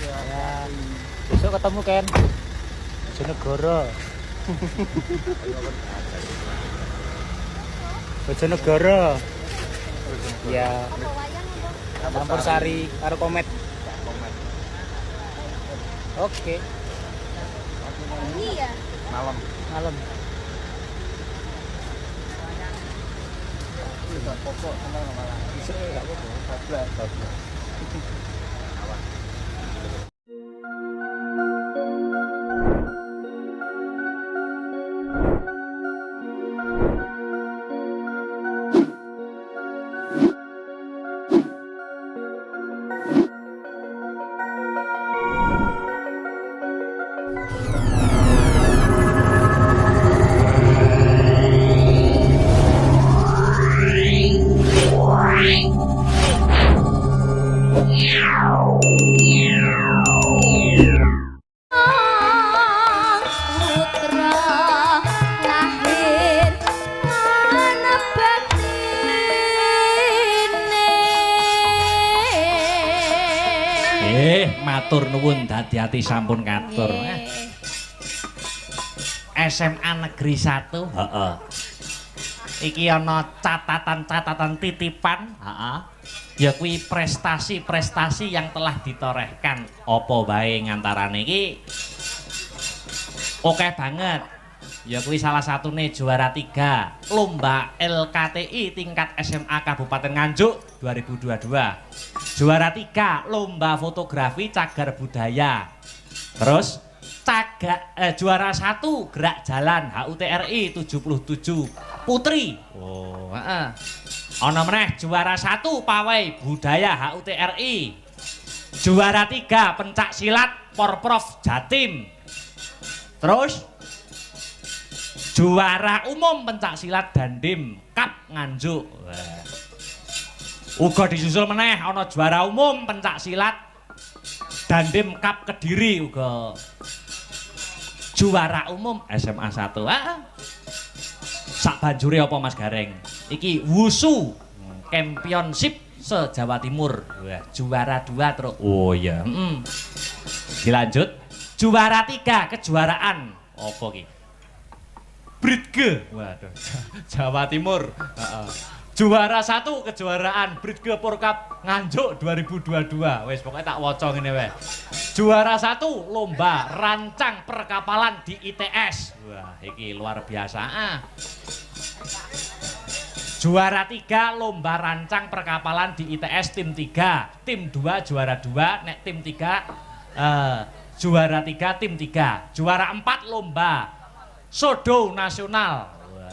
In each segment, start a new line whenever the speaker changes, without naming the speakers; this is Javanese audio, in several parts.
Ya, besok ketemu Ken. Bojonegoro. Bojonegoro. Ya. Campur sari karo komet. Oke.
Iya.
Malam. Malam. Tidak pokok tenang malah. Bisa enggak apa-apa. Bablas.
Matur nuwun dadi ati sampun katur. SMA Negeri 1. Heeh. Iki ana catatan-catatan titipan, heeh. Ya kuwi prestasi-prestasi yang telah ditorehkan. Apa bae ngantarane iki oke banget. Ya kuwi salah satune juara 3 lomba LKTI tingkat SMA Kabupaten Nganjuk 2022. Juara 3 lomba fotografi cagar budaya. Terus juara 1 gerak jalan HUTRI 77 Putri. Oh, heeh. Ana meneh juara 1 pawai budaya HUTRI. Juara 3 pencak silat Porprov Jatim. Terus juara umum pencak silat Dandim Kap Nganjuk. Uga disusul meneh ana juara umum pencak silat Dandim Kap Kediri uga. Juara umum SMA 1. Sak banjure apa Mas Gareng? Iki Wushu Championship se-Jawa Timur. Wah, juara 2 terus. Oh iya, Dilanjut juara 3 kejuaraan apa ki? Bridge. Waduh. Jawa Timur. Juara 1 kejuaraan Bridge Porkap Nganjuk 2022. Wes pokoknya tak waca ngene wae. Juara 1 lomba rancang perkapalan di ITS. Wah, iki luar biasa. Juara 3 lomba rancang perkapalan di ITS tim 3. Tim 2 juara 2, nek tim 3 juara 3 tim 3. Juara 4 lomba Sodo nasional. Wah.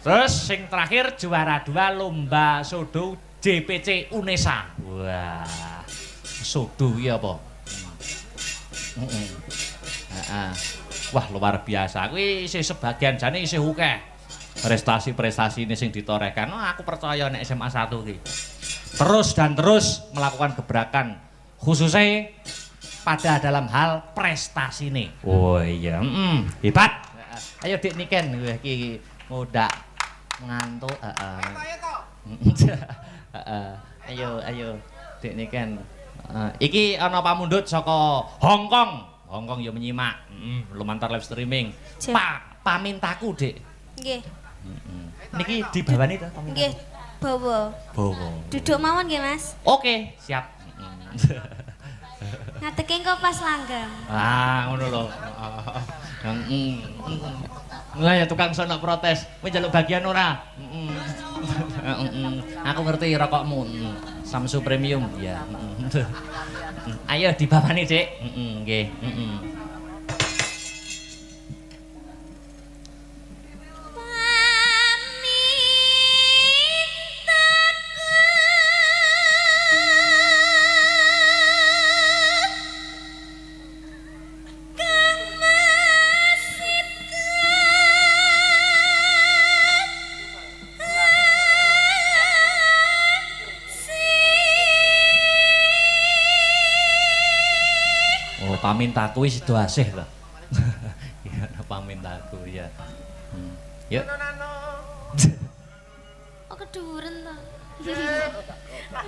Terus sing terakhir juara 2 lomba Sodo JPC UNESA. Wah. Sodo iya apa? Wah luar biasa. Kuwi isih sebagian jane isih akeh. Prestasi-prestasi ini sing ditorehkan. Oh, aku percaya nek SMA 1 ki. Terus dan terus melakukan gebrakan khususnya pada dalam hal prestasi nih. Oh iya, hebat. Ayo Dik Niken, iki mudak ngantuk. Ayo Dik Niken. Iki ana pamundhut saka Hong Kong. Hong Kong ya menyimak. Lumantar live streaming. Pamintaku, Dik.
Nggih.
Niki dibawani to pamintaku?
Nggih, bawa. Duduk mawon nggih, Mas.
Oke, siap.
Ngateke engko pas langgam.
Ngono lho. Lah ya tukang sono protes, kowe njaluk bagian ora? Aku ngerti rokokmu. Samsu Premium ya. Ayo dibawani, Dik. Nggih, pamintaku wis do asih lho. Ya pamintaku ya. Yuk.
Oh keduren to.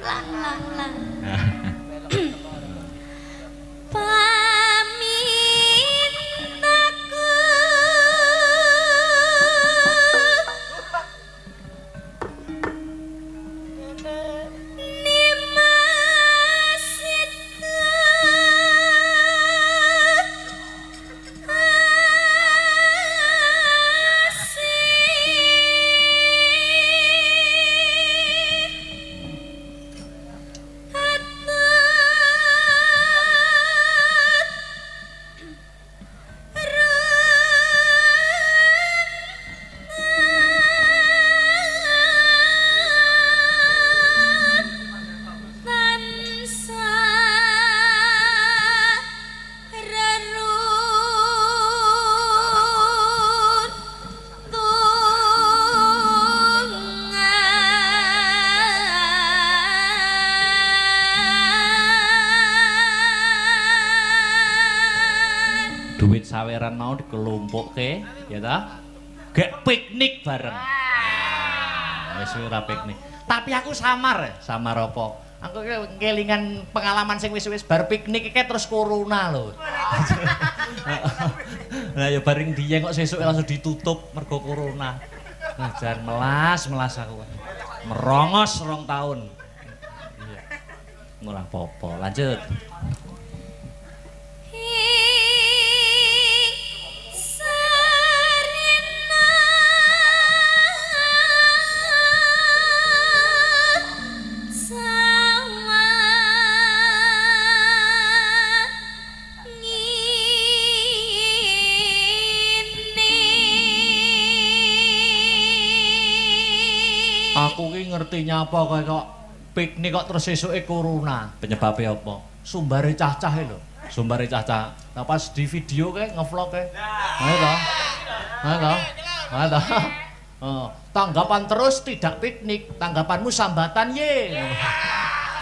Lang.
duit saweran mau dikelumpukke, ya ta? Gek piknik bareng. Wis ora piknik. Tapi aku samar apa? Aku kelingan pengalaman sing wis-wis bar piknik iki terus corona lho. Lah ya bareng dieng kok sesuk langsung ditutup mergo corona. Nah, jan melas aku. Merongos 2 tahun. Iya. Ora apa-apa, lanjut. Aku ki ngerti nyapa kok piknik kok terus esuke corona. Penyebabnya apa? Sumbare cah-cah lho. Sumbare cah-cah. Nah pas di video ke ngevlog ke. Ayo toh. Ayo toh. Ayo toh. Oh, tanggapan terus tidak piknik, tanggapanmu sambatan ye.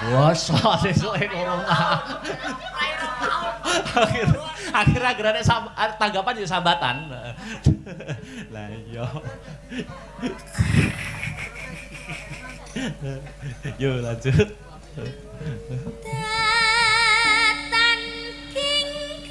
Bos, esuke corona. Akhirnya tanggapan ya sambatan. Lah iya. Yo lanjut.
Datan kingkang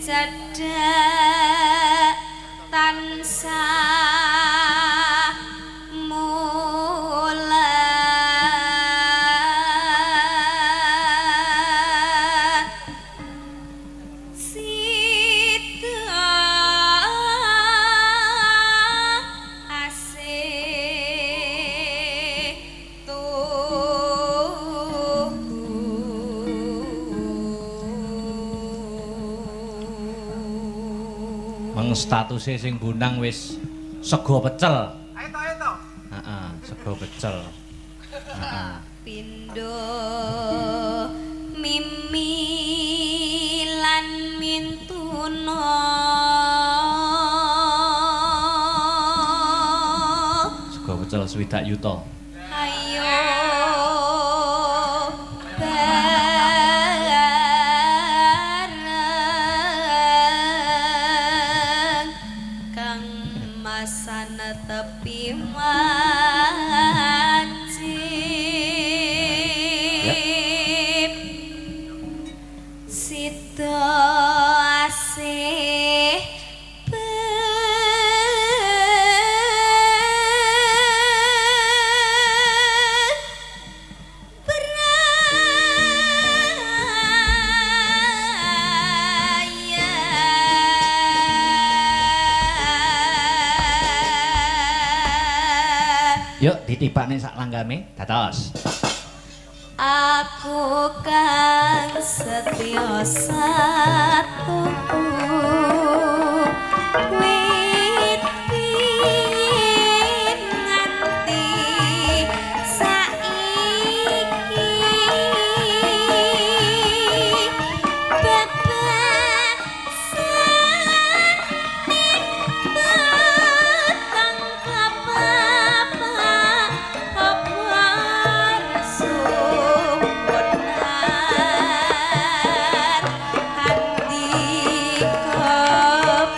cedak tansah mulat sida asih
statusnya sing Bonang wis sego pecel.
Ayo to.
Heeh, sego pecel. Heeh.
Pindho mimi lan mintuna
Sego pecel 20 yuta.
ayo bareng kang masana tepi wajib sida asih
Yuk ditibakne sak langgame dados.
Aku kang setya satu wit biyen nganti saiki bebasan batang kapapa apa resuh benar hati kepangayaan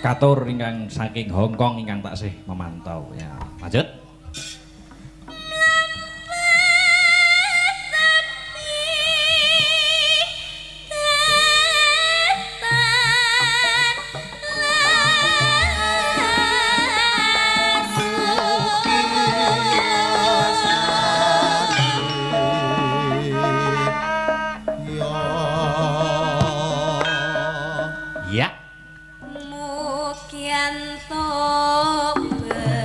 katur ingkang saking Hong Kong ingkang taksih memantau ya. Lanjut. Ya.
Mukianto berkaing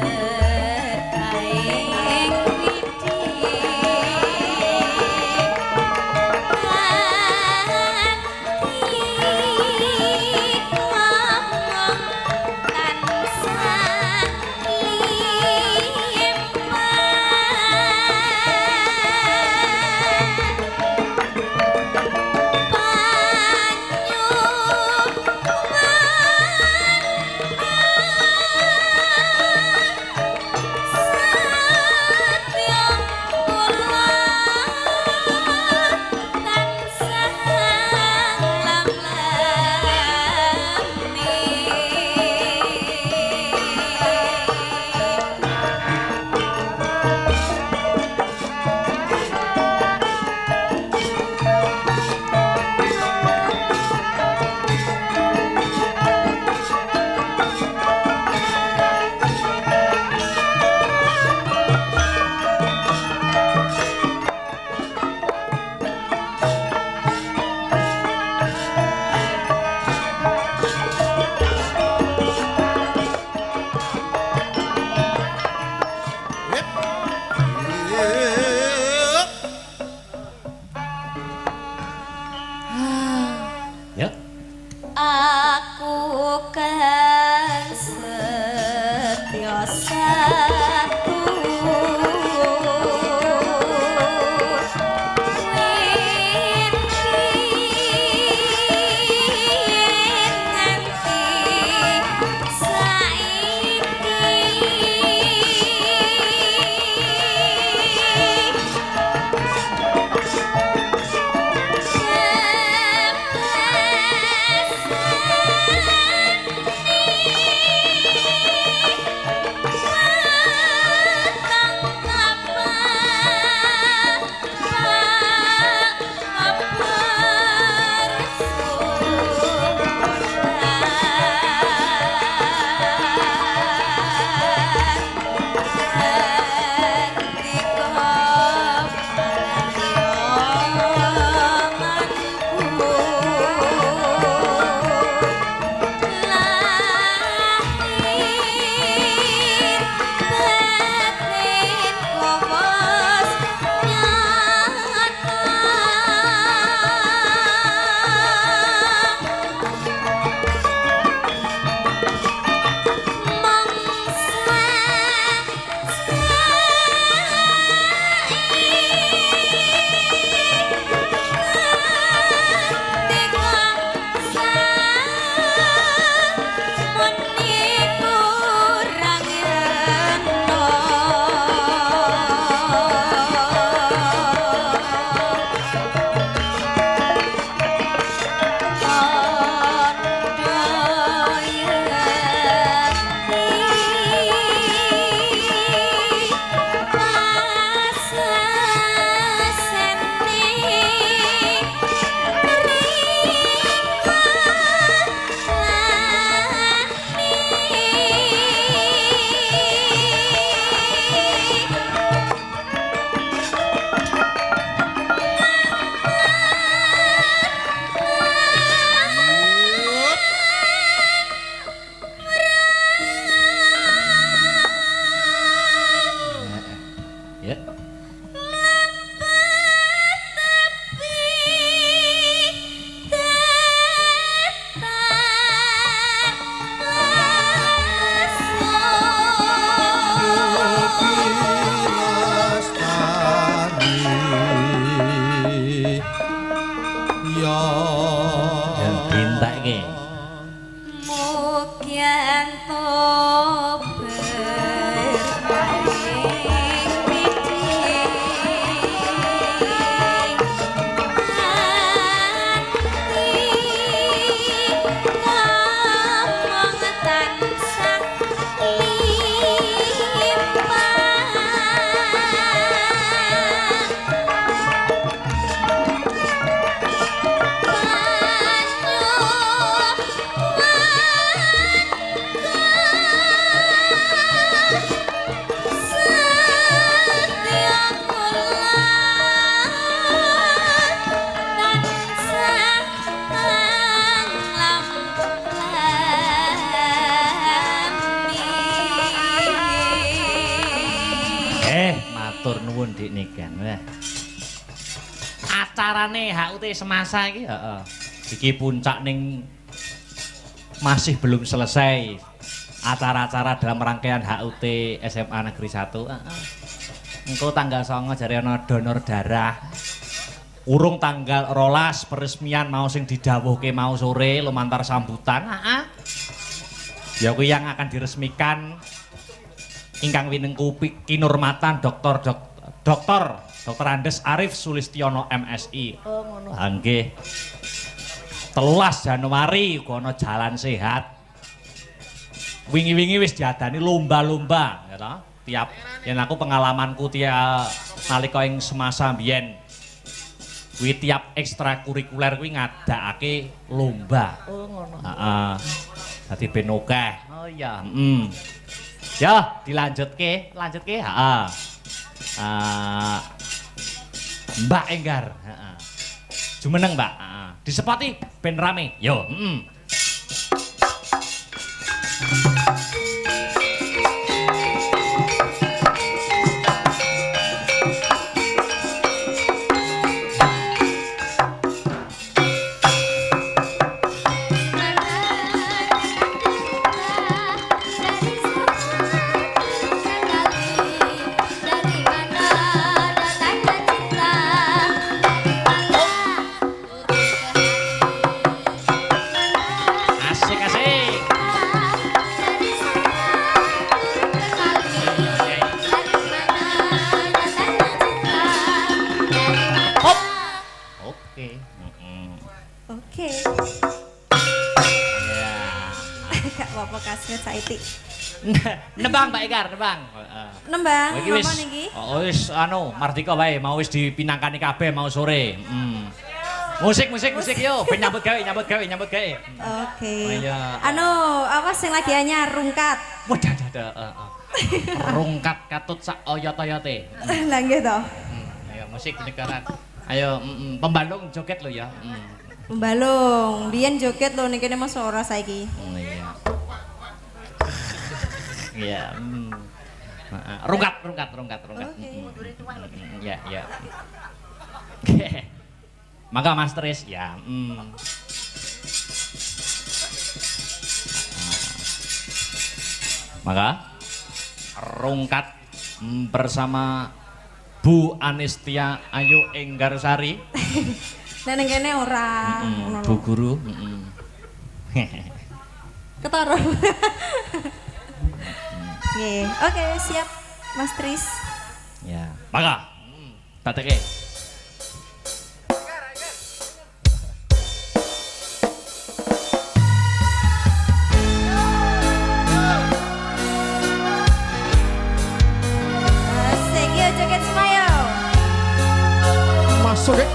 Ya.
aku kan setya satu
Dik Niken. Wah. Acarane HUT semasa iki, heeh. Iki puncak ning masih belum selesai. Acara-acara dalam rangkaian HUT SMA Negeri 1. Heeh. Engko tanggal 9 jare ana donor darah. Urung tanggal 12 peresmian mau sing didhawuhke mau sore lumantar sambutan. Heeh. Ya kuwi yang akan diresmikan ingkang winengku kinurmatan Dr. Andes Arif Sulistiono MSI. Oh ngono. Ha nggih. 13 Januari uga ana jalan sehat. Wingi-wingi wis diadani lomba-lomba ya toh. Tiap yen aku pengalamanku tiap nalika ing semasa mbiyen kuwi tiap ekstrakurikuler kuwi ngadakake lomba. Oh ngono. Heeh. Dadi ben akeh. Oh iya, Ya, dilanjutke, heeh. Mbak Enggar, heeh. Jumeneng, Mbak. Heeh. Disepati ben rame. Yo,
Oke.
Ya.
Gak apa-apa kasmet saiki.
Nembang Mbak Enggar, nembang.
Nembang,
Iki wis,
apa niki?
oh wis anu, Mardika wae mau wis dipinangkani kabeh mau sore. Musik yo, ben nyambut gawe.
Oke.
Oh, iya.
Anu, apa sing lagi anyar rungkat?
Wadah. Rungkat katut sak oyot-oyote.
Lah nggih to.
Ayo musik negara. Ayo, pembalung joget lo ya.
Pembalung, biyen joget lho ning kene mas ora saiki.
Iya. Iya, Rungkat. Ya. Maka Mas Tris, ya. Maka rungkat bersama Bu Anistia Ayu Enggarsari.
Nek ning kene ora.
Bu Guru.
Ketara. Nggih, oke siap Mas Tris.
Ya, maka tateke.
Asik yo joget semayo.
Masuk deh.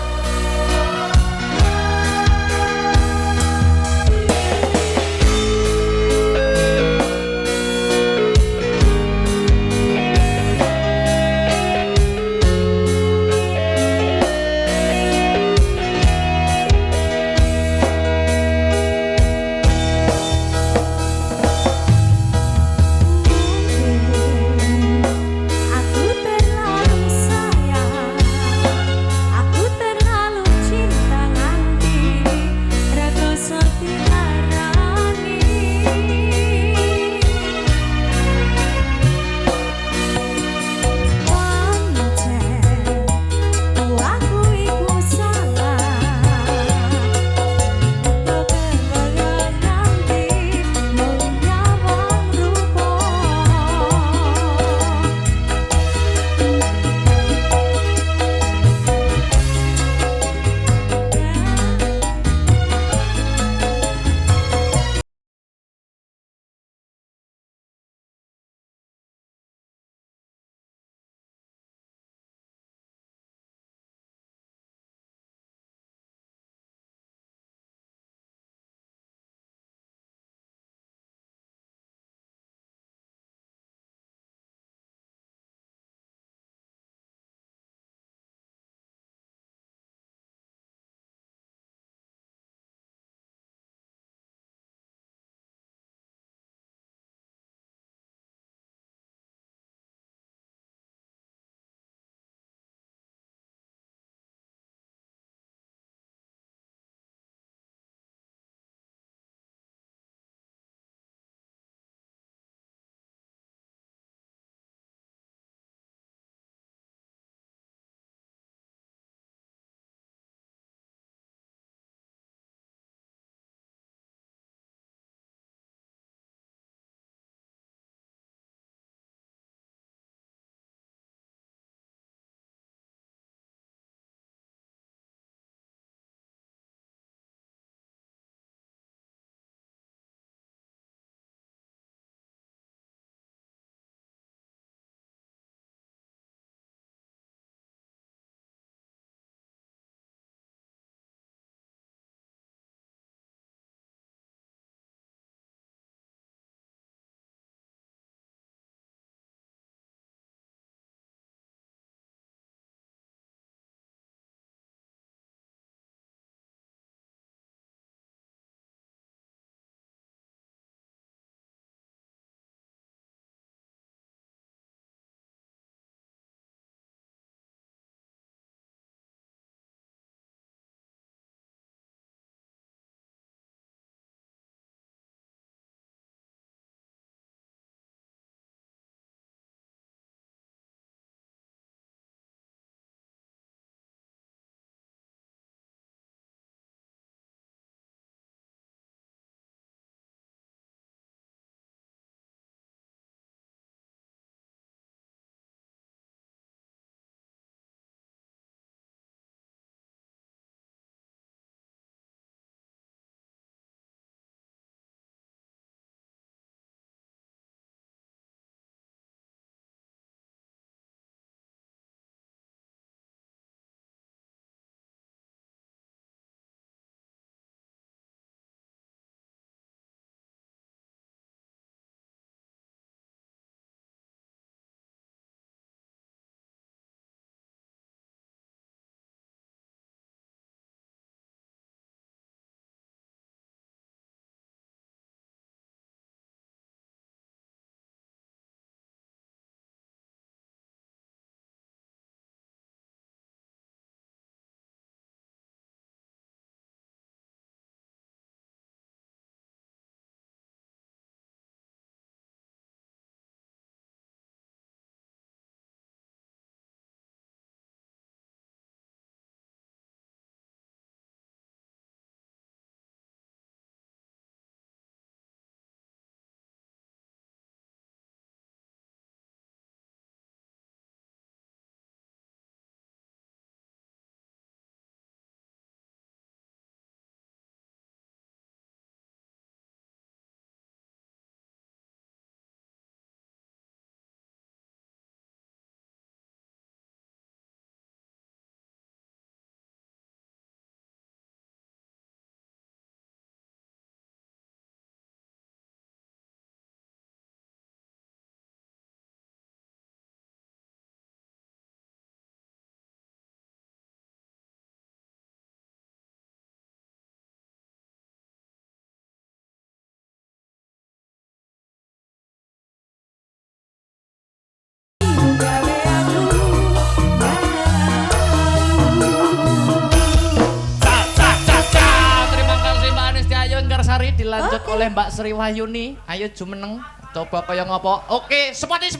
Sari dilanjut oleh Mbak Sri Wahyuni. Ayo jumeneng, coba kaya ngopo. Oke, sepoti,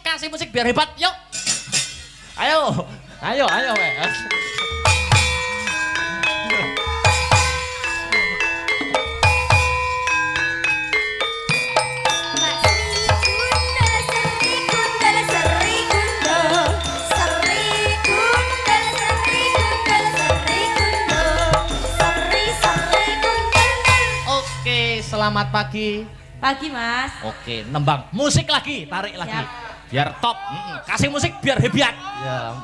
kasih musik biar hebat, yuk. Ayo, weh. Selamat pagi.
Pagi, Mas.
Oke, nembang musik lagi, tarik lagi.
Siap.
Biar top. Kasih musik biar hebat. Ya.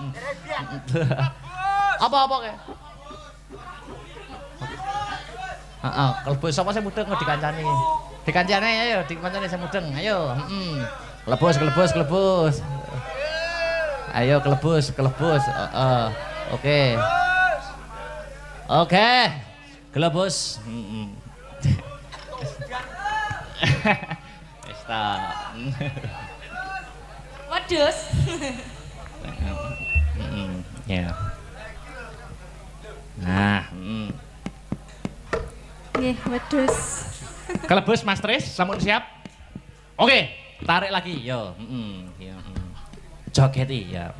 Apa kayak? Heeh, kelebus sapa sing mudeng dikancani. Dikancani ayo, dikancani sing mudeng. Ayo, Kelebus. Ayo kelebus. Heeh. Oke. Kelebus. Stop.
Wedhus.
Ya. Nah,
Nggih, wedhus.
kelebus Mas Tris, sampun siap? Oke, tarik lagi, yo. Ya. Jogeti, ya.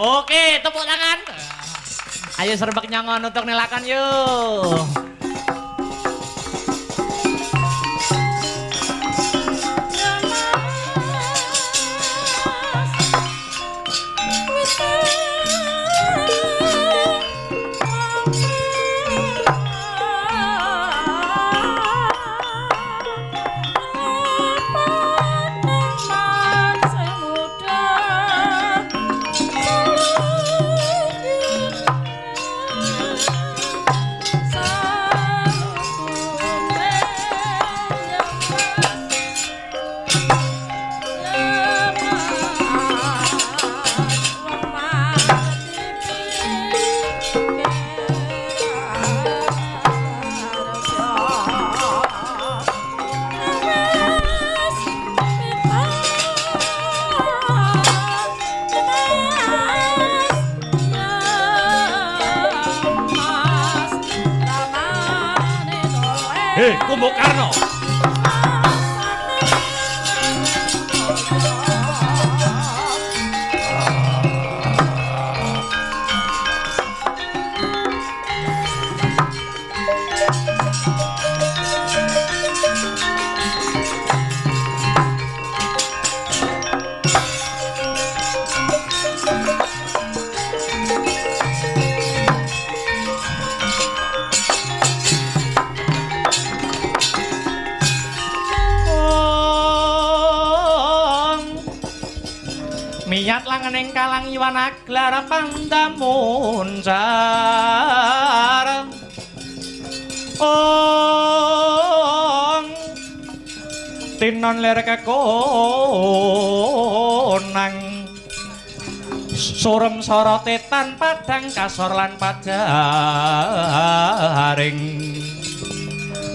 Oke, tepuk tangan. Ayo serbek nyongon untuk nelakan yuk. Hei, Kumbuk Karno. Miyat langening kalang Iwana Glara pandamuncar Ong tinon lir kekonang surem sorote tan padang kasor lan pajaring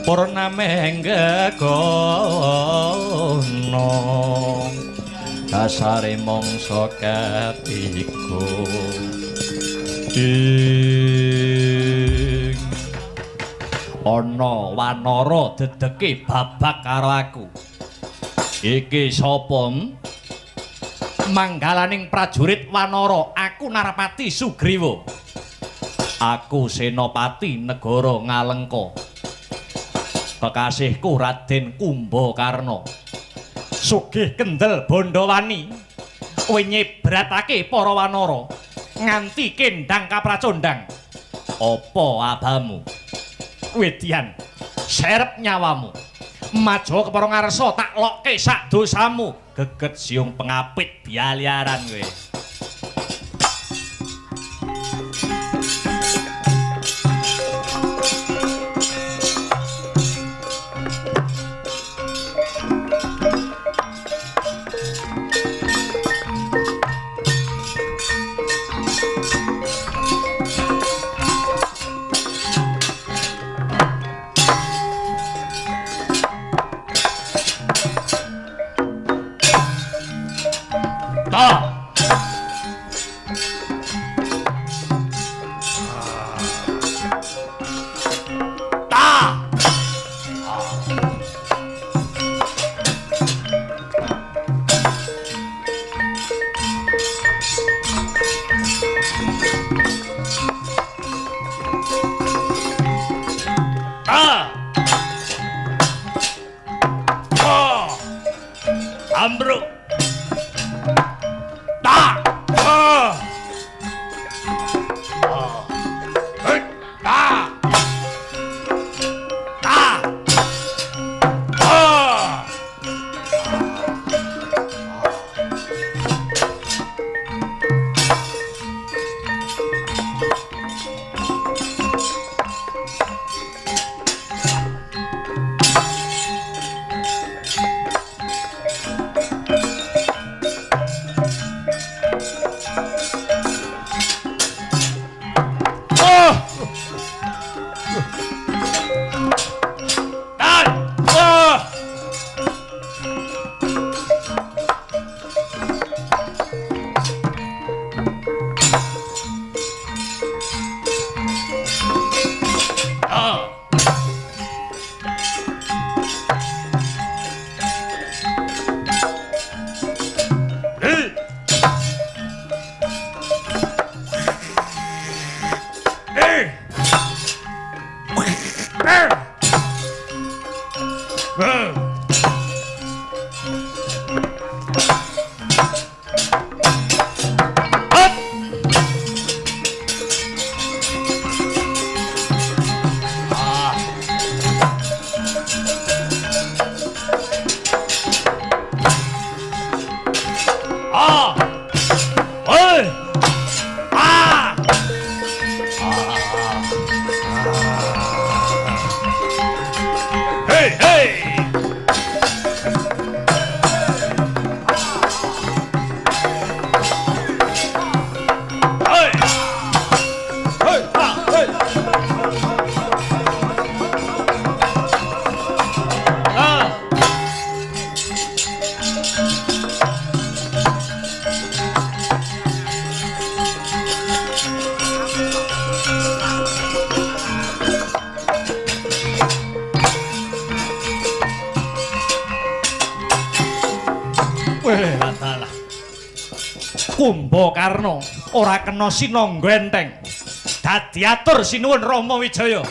purnameng gegono dasare mangsa ketiga ing ana wanara dedeke babak karo aku iki sapa manggalaning prajurit wanara aku Narapati Sugriwa aku senopati negara Ngalengka kekasihku Raden Kumbakarna sugih kendel Bondowani kowe nyebratake para wanara nganti kendang kapracondang apa abamu Wedian serep nyawamu maju kepara ngarsa tak lokke sak dosamu geget siung pengapit bialiaran kowe Kumbakarna ora kena sinangga enteng. Dadi atur sinuwun Rama Wijaya.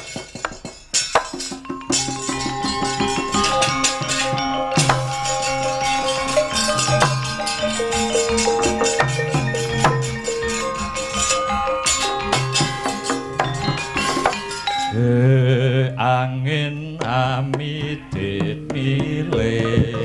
Angin amit milih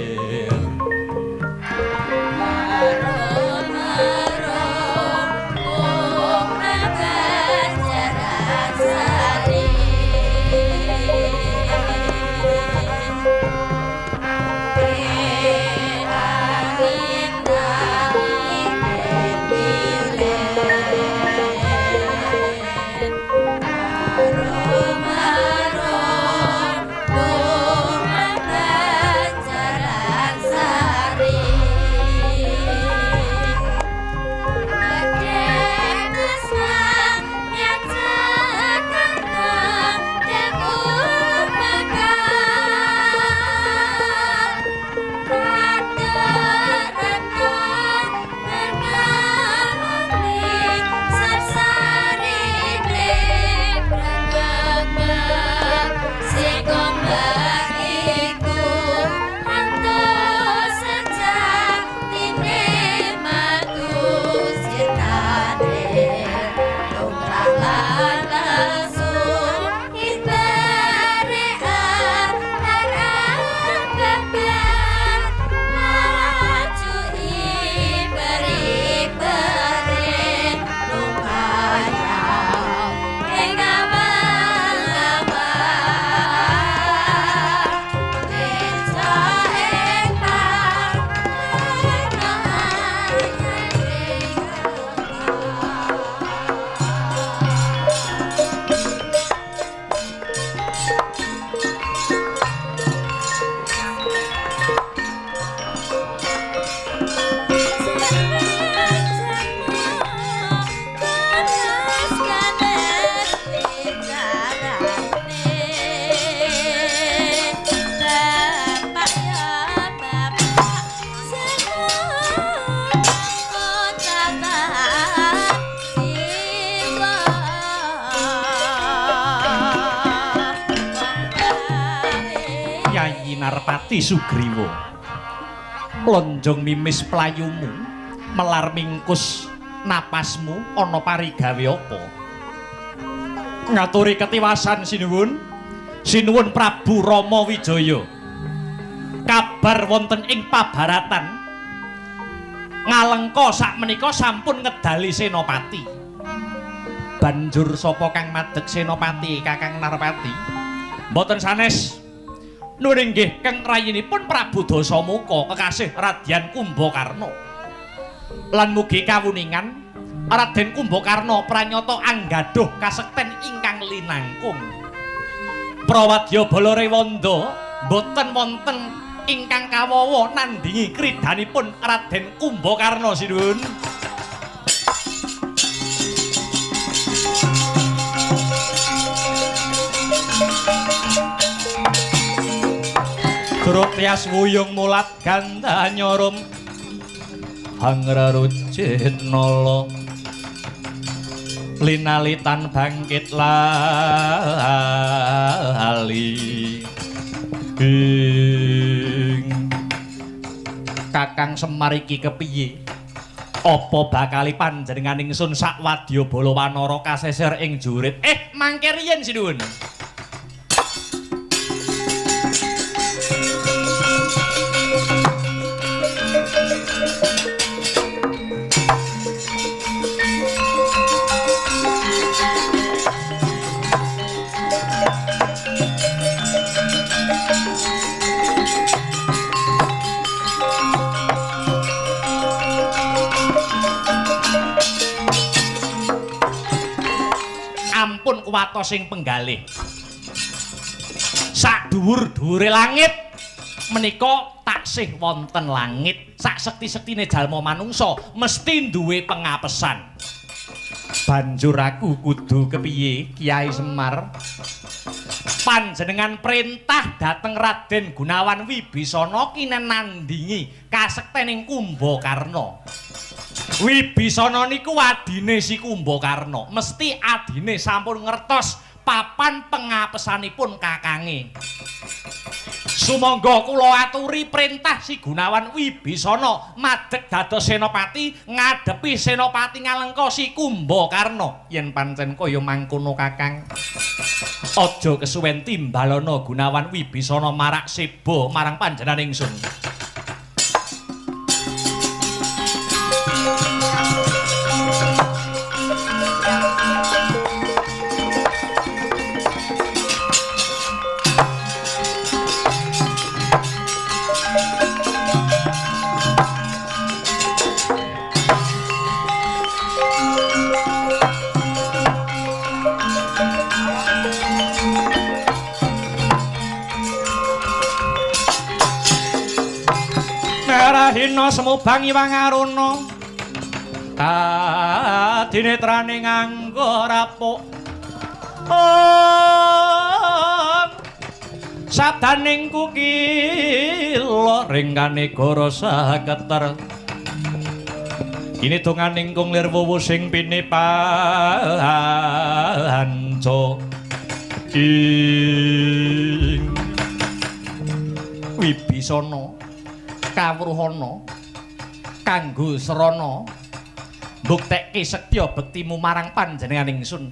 Narpati Sugriwa lonjong mimis playumu melar mingkus napasmu ana parigawe apa ngaturi ketiwasan sinuwun Prabu Rama Wijaya kabar wonten ing pabaratan Ngalengka sakmenika sampun ngedali Senopati banjur sapa kang madeg Senopati Kakang Narpati mboten sanes nuwun inggih kang rayinipun Prabu Dasamuka kekasih Radyan Kumbakarna lan mugi kawuningan Raden Kumbakarna pranyata anggaduh kasekten ingkang linangkung Prawadya Balarewanda boten wonten ingkang kawawa nandingi kridanipun Raden Kumbakarna sinuwun Drotyas wuyung mulat ganda nyorum hangrarucit nolo linalitan bangkit lali Kakang Semar iki kepiye apa bakali panjenengan ingsun sak wadyabala wanara kaseser ing jurit mangke riyen sinuwun ampun kuwatos sing penggalih sak dhuwur-dhuwure langit menika taksih wonten langit sak sekti-sektine jalma manungsa mesti duwe pengapesan banjur aku kudu kepiye Kiai Semar panjenengan perintah dhateng Raden Gunawan Wibisana kinen nandingi kasektening Kumbakarna Wibisana niku adine si Kumbakarna. Mesti adine sampun ngertos papan pengapesanipun kakange. Sumangga kula aturi perintah si Gunawan Wibisana madeg dados senopati ngadepi senopati Ngalengka si Kumbakarna. Yen pancen kaya mangkono Kakang, aja kesuwen timbalana Gunawan Wibisana marak seba marang panjenengan ingsun. Hina semubang Iwang Aruna kadinetrane nganggo rapuk sadaning kukila ringkane goro saketer kini donganing kunglir wuwu sing pinipanco ing Wibisana kawruhana kanggo serana mbuktekke setya bektimu marang panjenengan ingsun.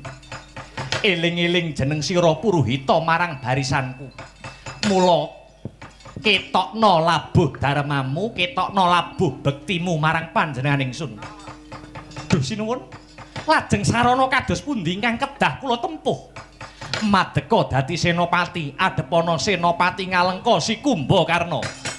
Eling-eling jeneng sira Puruhita marang barisanku. Mula ketokna labuh darmamu, ketokna labuh bektimu marang panjenengan ingsun. Duh sinuwun, lajeng sarana kados pundi ingkang kedah kula tempuh? Madeka dadi senopati, adepana senopati Ngalengka si Kumbakarna.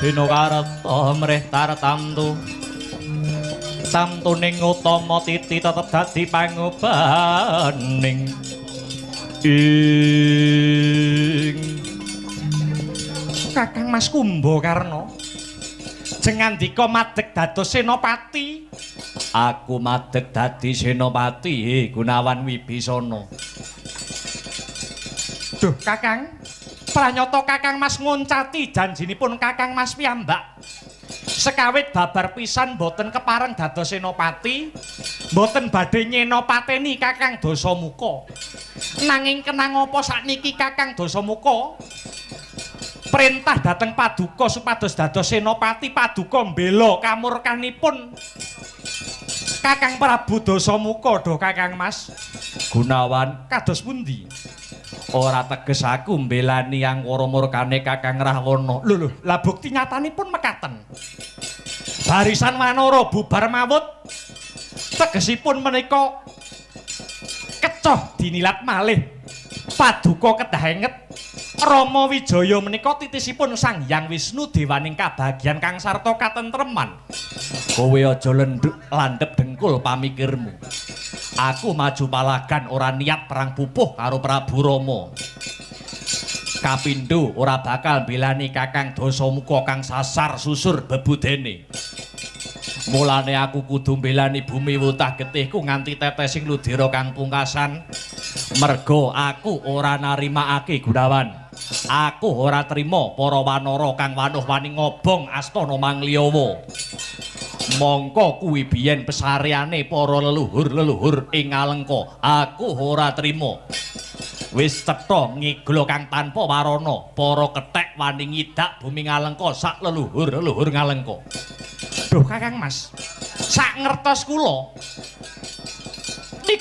Dina kareta mrih tartamtu tamtuning utama titi tetep dadi pangobaning ing Kakang Mas Kumbakarna jengandika madeg dados senopati. Aku madeg dadi senopati Gunawan Wibisana. Duh Kakang, pranyata Kakang Mas ngoncati janjinipun Kakang Mas piyambak. Sekawit babar pisan boten kepareng dados senopati, boten badhe nyenopateni Kakang Dasamuka. Nanging kenang apa sakniki Kakang Dasamuka? Perintah dhateng Paduka supados dados senopati, Paduka mbela kamurkanipun Kakang Prabu Dasamuka. Duh Kakang Mas Gunawan, kados pundi? Ora teges aku mbelani angkara murkane Kakang Rahwana. Lho, lah bukti nyatanipun mekaten. Barisan Wanara bubar mawut. Tegesipun menika kecoh dinilat malih. Paduka kedah enget. Rama Wijaya menika titisipun Sang Hyang Wisnu dewaning kabagyan kang sarta katentreman. Kowe aja landhep dengkul pamikirmu. Aku maju palagan ora niat perang pupuh karo Prabu Rama. Kapindho ora bakal belani Kakang Dasamuka kang sasar susur bebudene. Mulane aku kudu belani bumi wutah getihku nganti tetesing ludira kang pungkasan. Merga aku ora narimakake Gunawan. Aku ora trima para wanara kang wanuh-wani ngobong astana Mangliyawa. Mongko kuwi biyen pesareane para leluhur-leluhur ing Ngalengka. Aku ora trima. Wis cetha ngiglo kang tanpa warana, para kethek wani ngidak bumi Ngalengka sak leluhur-leluhur Ngalengka. Duh Kakang Mas, sak ngertos kula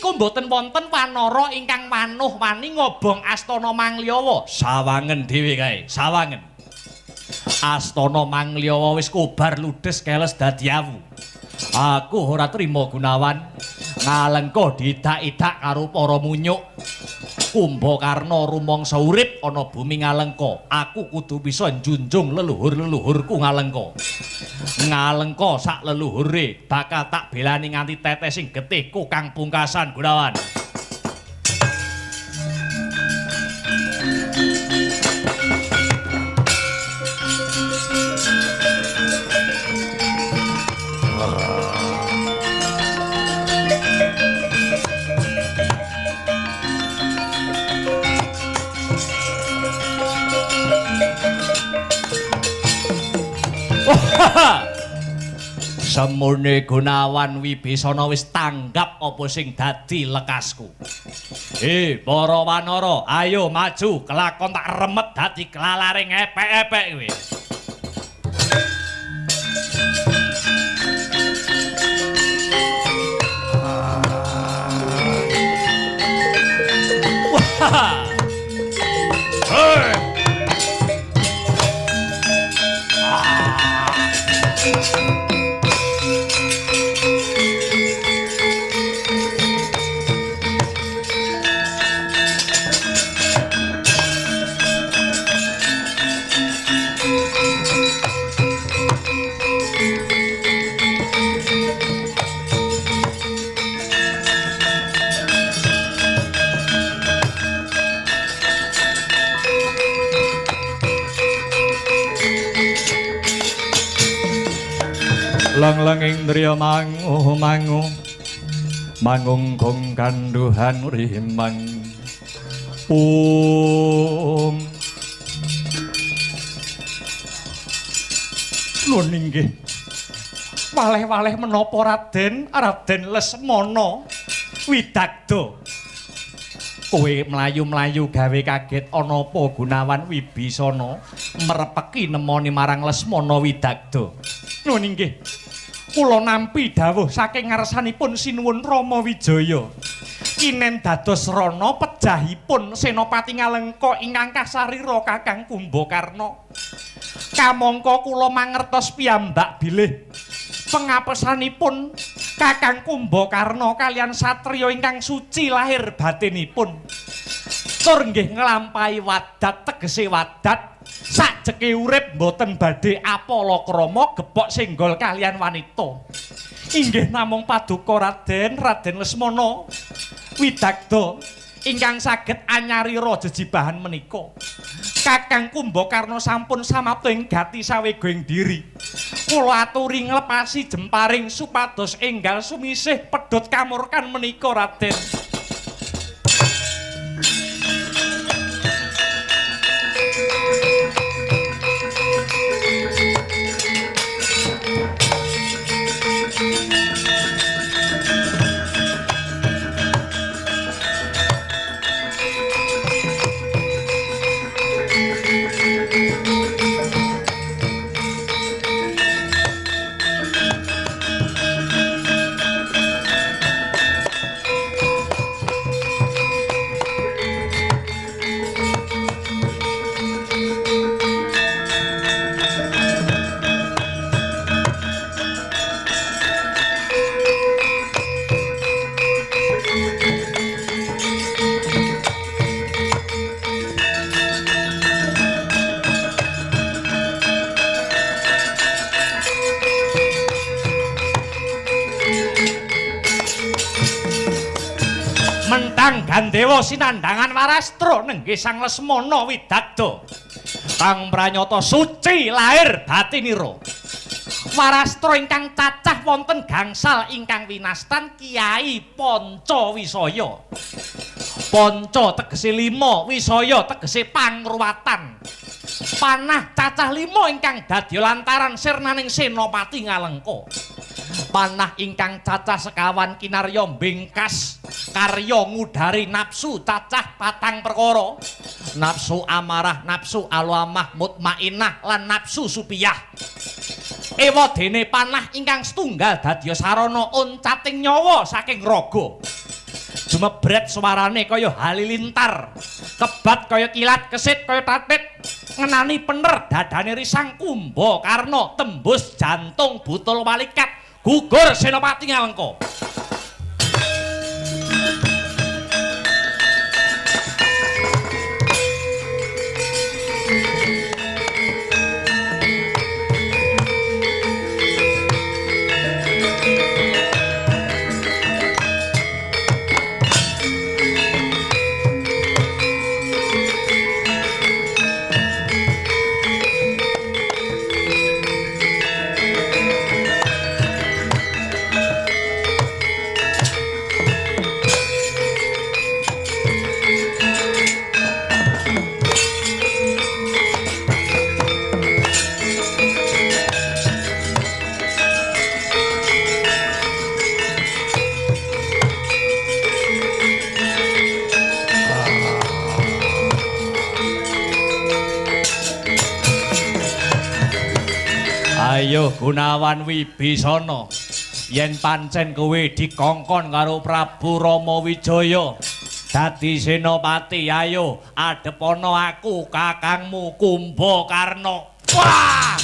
niku mboten wonten wanara ingkang manuh wani ngobong astana Manglyawa. Sawangen dhewe kae, sawangen. Astana Manglyawa wis kobar ludes keles dadi awu. Aku ora trima Gunawan. Ngalengka didak-idak karo para munyuk. Kumbakarna rumangsa urip ana bumi Ngalengka. Aku kudu bisa njunjung leluhur-leluhurku Ngalengka. Ngalengka sak leluhure bakal tak belani nganti tetesing getihku kang pungkasan Gunawan. Semurne Gunawan Wibisana wis tanggap apa sing dadi lekasku. Para wanara, ayo maju kelakon tak remet dadi kelalaring epek-epek kowe. Lang-lang indriya mangu mangungkung kanduhan rimang Nun inggih waleh-waleh menapa Raden Lesmana Widagda kowe mlayu-mlayu gawe kaget ana apa Gunawan Wibisana merepeki nemoni marang Lesmana Widagda. Nun inggih kula nampi dawuh saking ngarsanipun Sinuwun Rama Wijaya. Kinen dados rana pejahipun Senopati Ngalengka ingkang kasarira Kakang Kumbakarna. Kamangka kula mangertos piyambak bilih pengapesanipun Kakang Kumbakarna kalian satriya ingkang suci lahir batinipun. Tur nggih nglampahi wadat tegese wadat sajeke urip boten badhe apalakrama gepok senggol kalian wanita. Inggih namung paduka Raden Lesmana Widagda ingkang saged anyarira jejibahan menika. Kakang Kumbakarna sampun samapta ing gati sawegoing diri. Kula aturi nglepasi jemparing supados enggal sumisih pedhot kamurkan menika Raden. Gandewa sinandhangan Warastra nenggih Sang Lesmana Widagda kang pranyata suci lahir batinira. Warastra ingkang cacah wonten gangsal ingkang winastan Kyai Pancawisaya. Panca tegese 5, wisaya tegese pangruwatan. Panah cacah 5 ingkang dadi lantaran sirnaning Senopati Ngalengka. Panah ingkang cacah sekawan kinarya bengkas karya ngudari nafsu cacah 4 perkara. Nafsu amarah, nafsu alwamah, mutmainah lan nafsu supiyah. Ewadene panah ingkang setunggal dadya sarana oncating nyawa saking raga. jumebret suarane kaya halilintar, kebat kaya kilat, kesit kaya tatit, ngenani pener dadane risang Kumbakarna, tembus jantung butul walikat, gugur Senopati Ngalengka. Ayo Gunawan Wibisana, yen pancen kowe dikongkon karo Prabu Rama Wijaya dadi senopati, ayo adepana aku kakangmu Kumbakarna. Wah!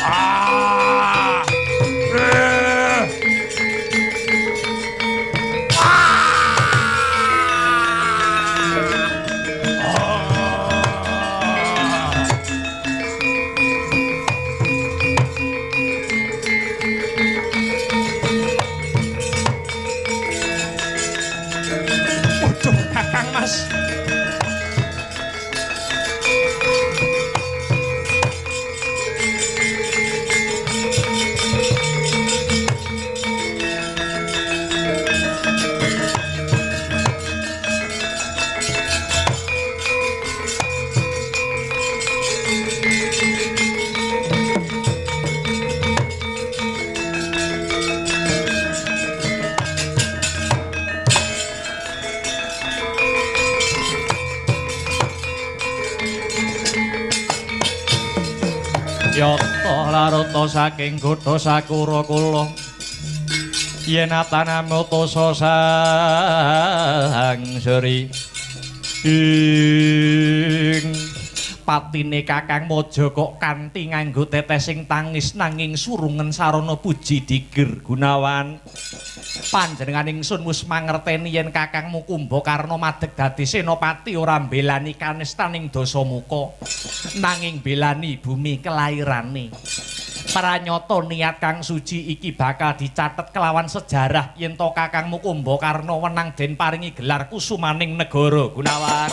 Ah! Kakang Mas. Yata larata saking Gotha Sakura kula yen ataname tosa sang seri ing patine Kakang Maja kok kanthi nganggo tetesing tangis nanging surungen sarana puji digir. Gunawan, panjenengan ingsun wis mangerteni yen Kakangmu Kumbakarna madeg dadi senopati ora mbelani kanistaning Dasamuka nanging belani bumi kelairane. Pranyata niat kang suci iki bakal dicatet kelawan sejarah yen to Kakangmu Kumbakarna wenang den paringi gelar kusumaning negara. Gunawan,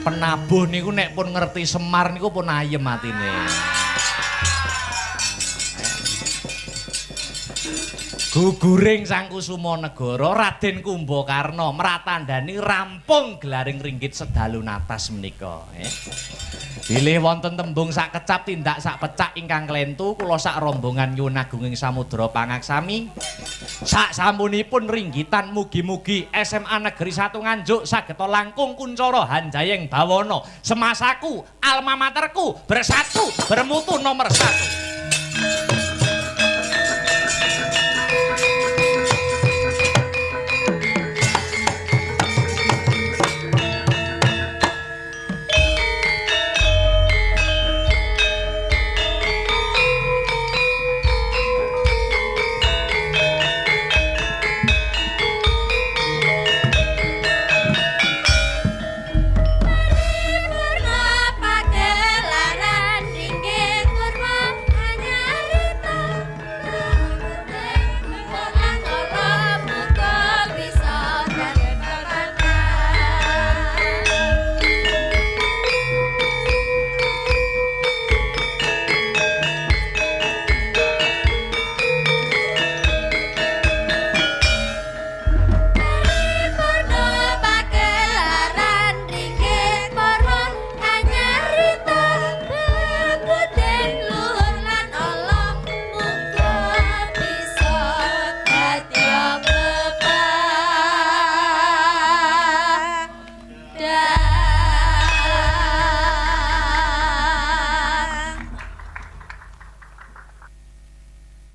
penabuh niku nek pun ngerti Semar niku pun ayem atine. Guguring Sang Kusuma Negara Raden Kumbakarna mratandani rampung gelaring ringgit sedalu natas menika. Bilih wonten tembung sak kecap tindak sak pecak ingkang klentu kula sak rombongan nyuwun agunging samudra pangaksami. Sak sampunipun ringgitan mugi-mugi SMA Negeri 1 Nganjuk sageta langkung kuncara Hanjayeng Bawana. Semasaku, alma materku bersatu bermutu nomor 1.